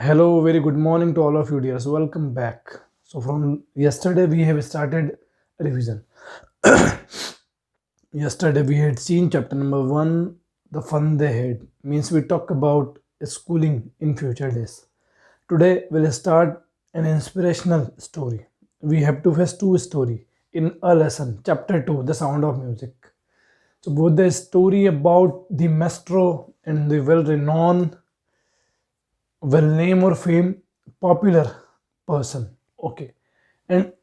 Hello, very good morning to all of you, dears. Welcome back. So, from yesterday, we have started revision. Yesterday, we had seen chapter number one, the fun they had. Means we talk about schooling in future days. Today, we'll start an inspirational story. We have to face two story in a lesson. Chapter two, the sound of music. So, both the story about the maestro and the well-renowned well name or fame popular person, okay, and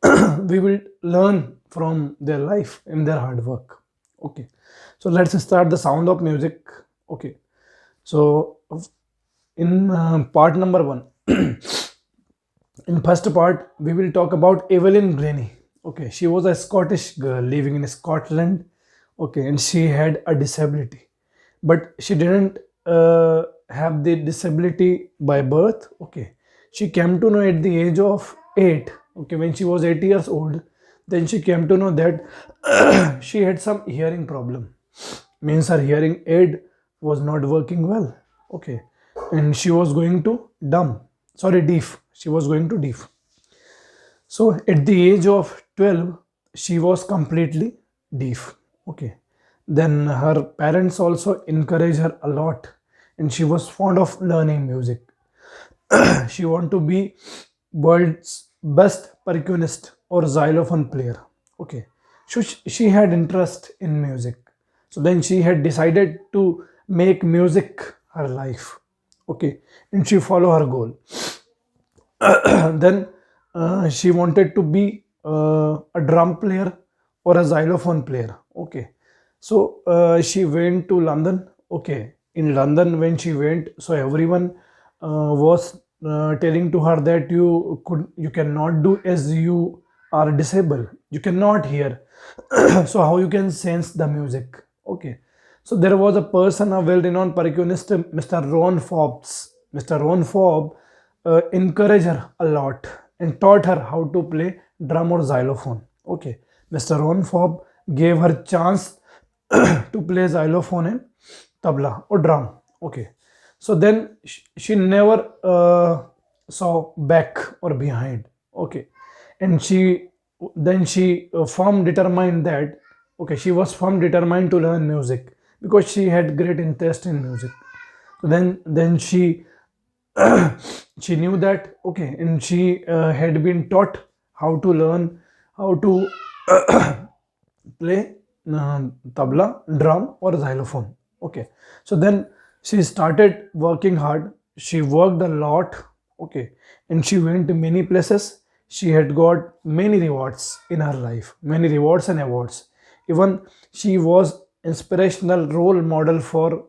we will learn from their life and their hard work, okay. So let's start the sound of music, okay. So in part number one, in first part we will talk about Evelyn Granny, okay. She was a Scottish girl living in Scotland, okay, and she had a disability, but she didn't have the disability by birth, okay. She came to know at the age of 8, okay, when she was 8 years old. Then she came to know that she had some hearing problem, means her hearing aid was not working well, okay, and she was going to dumb, sorry, deaf, she was going to deaf. So at the age of 12, she was completely deaf. Okay. Then her parents also encouraged her a lot, and she was fond of learning music. She wanted to be world's best percussionist or xylophone player. Okay. So she had interest in music. So then she had decided to make music her life. Okay. And she follow her goal. Then she wanted to be a drum player or a xylophone player, okay. So she went to London, okay. In London when she went, so everyone was telling to her that you cannot do as you are disabled, you cannot hear. So how you can sense the music, okay. So there was a person, a well-renowned percussionist, Mr. Ron Forbes. Mr. Ron Forbes encouraged her a lot and taught her how to play drum or xylophone. Okay, Mr. Ron Forbes gave her chance to play xylophone and tabla or drum. Okay, so then she never saw back or behind. Okay, and she firm determined that, okay, she was firm determined to learn music because she had great interest in music. So then she knew that, okay, and she had been taught how to learn how to play tabla, drum or xylophone, okay. So then she started working hard, she worked a lot, okay, and she went to many places. She had got many rewards in her life, many rewards and awards. Even she was inspirational role model for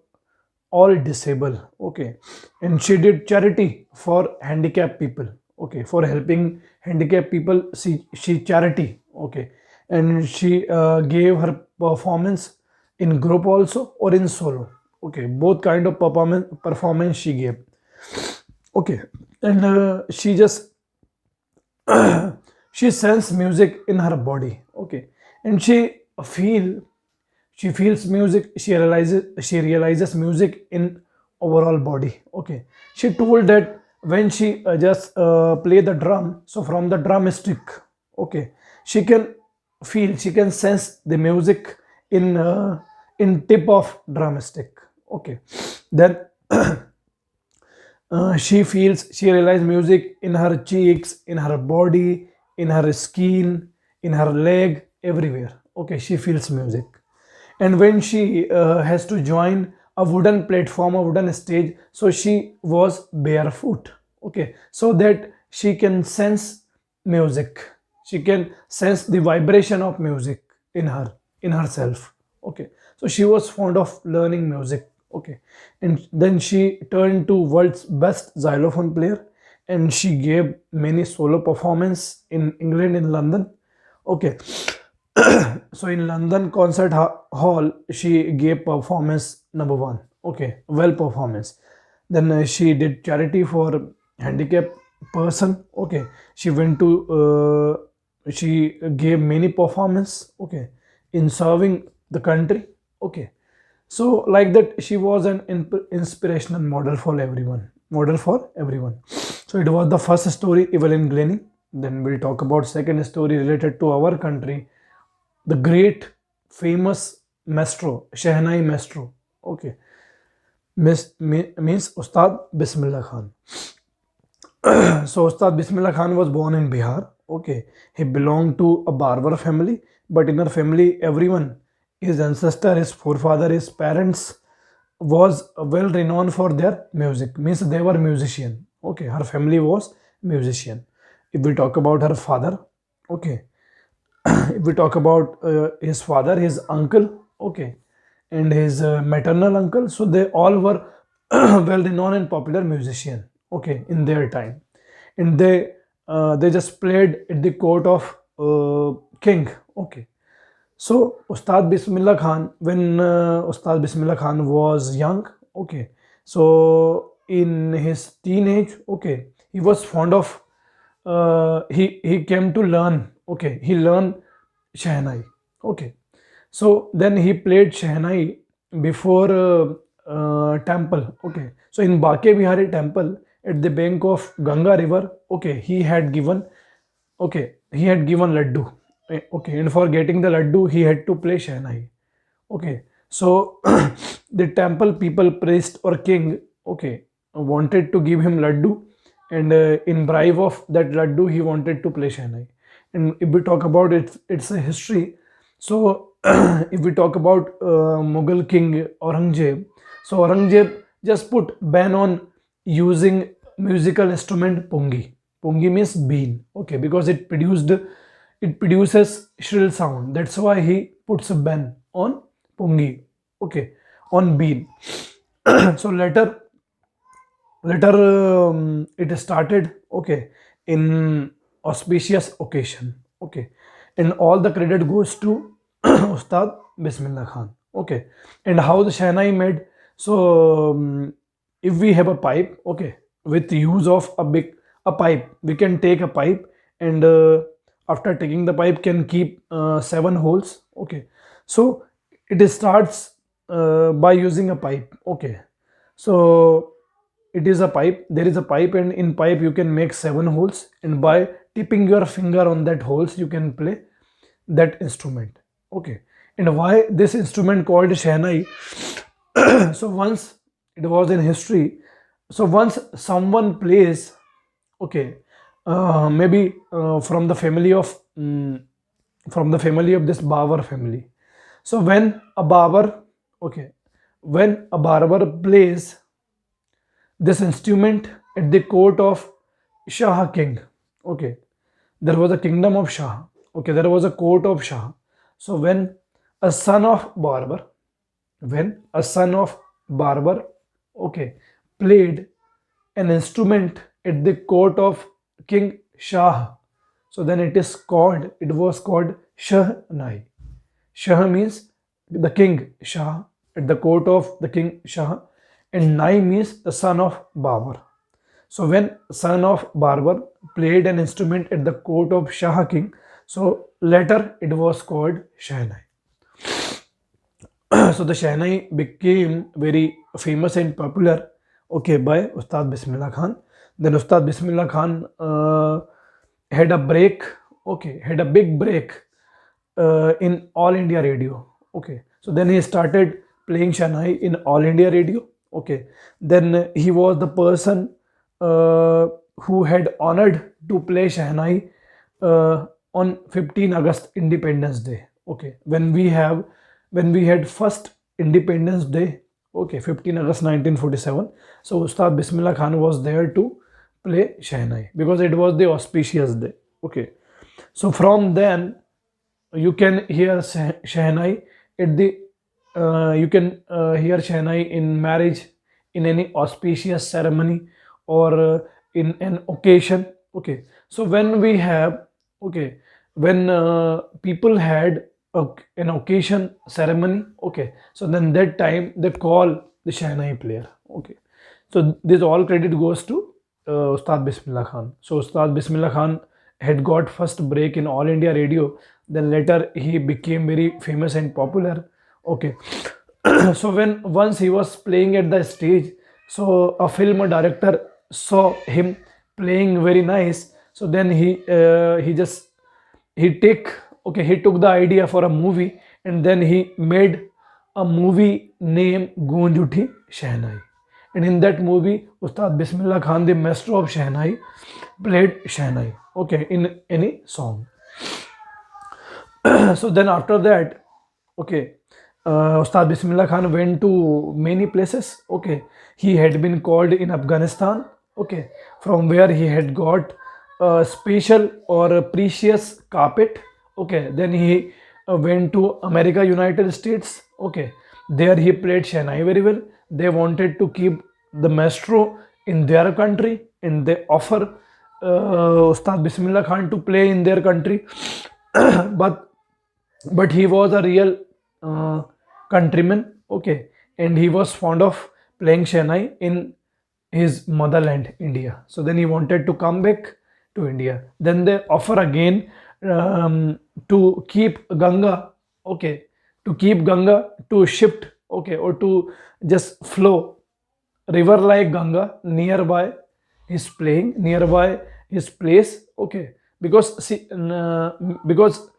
all disabled, okay. And she did charity for handicapped people, okay, for helping handicapped people. She charity, okay. And she gave her performance in group also or in solo, okay, both kind of performance she gave, okay. And she just she sense music in her body, okay. And feel she feels music, she realizes music in overall body, okay. She told that when she just play the drum, so from the drum stick, okay, she can feel, she can sense the music in tip of drumstick, okay. Then she realized music in her cheeks, in her body, in her skin, in her leg, everywhere, okay. She feels music. And when she has to join a wooden platform, a wooden stage, so she was barefoot, okay, so that she can sense music, she can sense the vibration of music in herself, okay. So she was fond of learning music, okay. And then she turned to world's best xylophone player, and she gave many solo performance in England, in London, okay. So in London concert hall, she gave performance number one, okay, well performance. Then she did charity for handicapped person, okay. She went to she gave many performance, okay, in serving the country, okay. So like that, she was an inspirational model for everyone, model for everyone. So it was the first story, Evelyn Glennie. Then we'll talk about second story related to our country, the great famous maestro, Shehnai maestro. Okay, means Ustad Bismillah Khan. So Ustad Bismillah Khan was born in Bihar. Okay, he belonged to a barber family, but in her family, everyone, his ancestor, his forefather, his parents, was well renowned for their music. Means they were musician. Okay, her family was musician. If we talk about her father, okay, if we talk about his father, his uncle, okay, and his maternal uncle, so they all were well renowned and popular musician, okay, in their time. And they just played at the court of king, okay. So Ustad Bismillah Khan, when Ustad Bismillah Khan was young, okay, so in his teenage, okay, he was fond of he came to learn, okay, he learned Shehnai, okay. So then he played Shehnai before temple, okay. So in Bake Bihari temple at the bank of Ganga river, okay, he had given laddu, okay, and for getting the laddu he had to play Shehnai, okay. So the temple people, priest or king, okay, wanted to give him laddu, and in bribe of that laddu he wanted to play Shehnai. And if we talk about it, it's a history. So if we talk about Mughal king Aurangzeb, so Aurangzeb just put ban on using musical instrument pungi. Pungi means bean, okay, because it produces shrill sound. That's why he puts a ban on pungi, okay, on bean. So later it started, okay, in auspicious occasion, okay, and all the credit goes to Ustad Bismillah Khan, okay. And how the Shehnai made, so if we have a pipe, okay, with use of a pipe, we can take a pipe, and after taking the pipe can keep 7 holes, okay. So it starts by using a pipe, okay. So it is a pipe, there is a pipe, and in pipe you can make 7 holes, and by tipping your finger on that holes you can play that instrument, okay. And why this instrument called Shehnai? So once, it was in history, so once someone plays, okay, maybe from the family of this barber family. So when a barber, okay, when a barber plays this instrument at the court of Shah king, okay, there was a kingdom of Shah, okay, there was a court of Shah. So when a son of barber, when a son of barber, okay, played an instrument at the court of King Shah, so then it was called Shahnai. Shah means the king Shah, at the court of the king Shah, and Nai means the son of Babur. So when son of Barber played an instrument at the court of Shah king, so later it was called Shehnai. So the Shehnai became very famous and popular, okay, by Ustad Bismillah Khan. Then Ustad Bismillah Khan had a break, okay, had a big break in All India Radio, okay. So then he started playing Shehnai in All India Radio, okay. Then he was the person who had honored to play Shehnai on 15 August Independence Day, okay, when we had first Independence Day, okay, 15 August 1947. So Ustad Bismillah Khan was there to play Shehnai because it was the auspicious day, okay. So from then you can hear Shehnai at the you can hear Shehnai in marriage, in any auspicious ceremony, or in an occasion, okay. So when we have, okay, when people had an occasion ceremony, okay, so then that time they call the Shehnai player, okay. So this all credit goes to Ustad Bismillah Khan. So Ustad Bismillah Khan had got first break in All India Radio, then later he became very famous and popular, okay. So when once he was playing at the stage, so a film director saw him playing very nice. So then he take okay he took the idea for a movie, and then he made a movie named Goonj Uthi Shehnai. And in that movie, Ustad Bismillah Khan, the master of Shehnai, played Shehnai, okay, in any song. So then after that, okay, Ustad Bismillah Khan went to many places. Okay, he had been called in Afghanistan. Okay, from where he had got a special or a precious carpet. Okay, then he went to America, United States. Okay, there he played Shehnai very well. They wanted to keep the maestro in their country, and they offer Ustad Bismillah Khan to play in their country. but he was a real uh, countryman, okay, and he was fond of playing Shehnai in his motherland, India. So then he wanted to come back to India. Then they offer again to keep Ganga, okay, to keep Ganga to shift, okay, or to just flow river like Ganga nearby his playing, nearby his place, okay, because see, because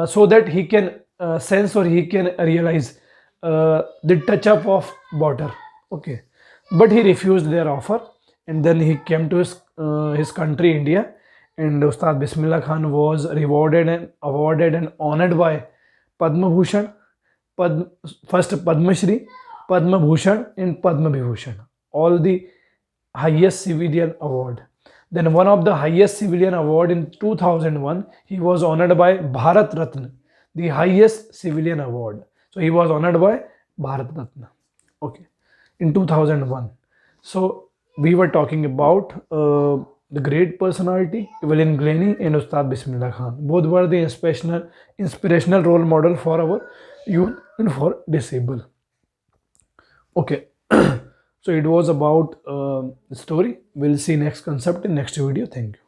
so that he can sense, or he can realize the touch up of water, okay. But he refused their offer, and then he came to his country, India, and Ustad Bismillah Khan was rewarded and awarded and honored by Padma Bhushan, Padma, first Padma Shri, Padma Bhushan, and Padma Vibhushan, all the highest civilian award. Then one of the highest civilian award in 2001, he was honored by Bharat Ratna, the highest civilian award. So he was honored by Bharat Ratna, okay, in 2001. So we were talking about the great personality Evelyn Glennie and Ustad Bismillah Khan. Both were the inspirational role model for our youth and for disabled. Okay. So it was about the story. We'll see next concept in next video. Thank you.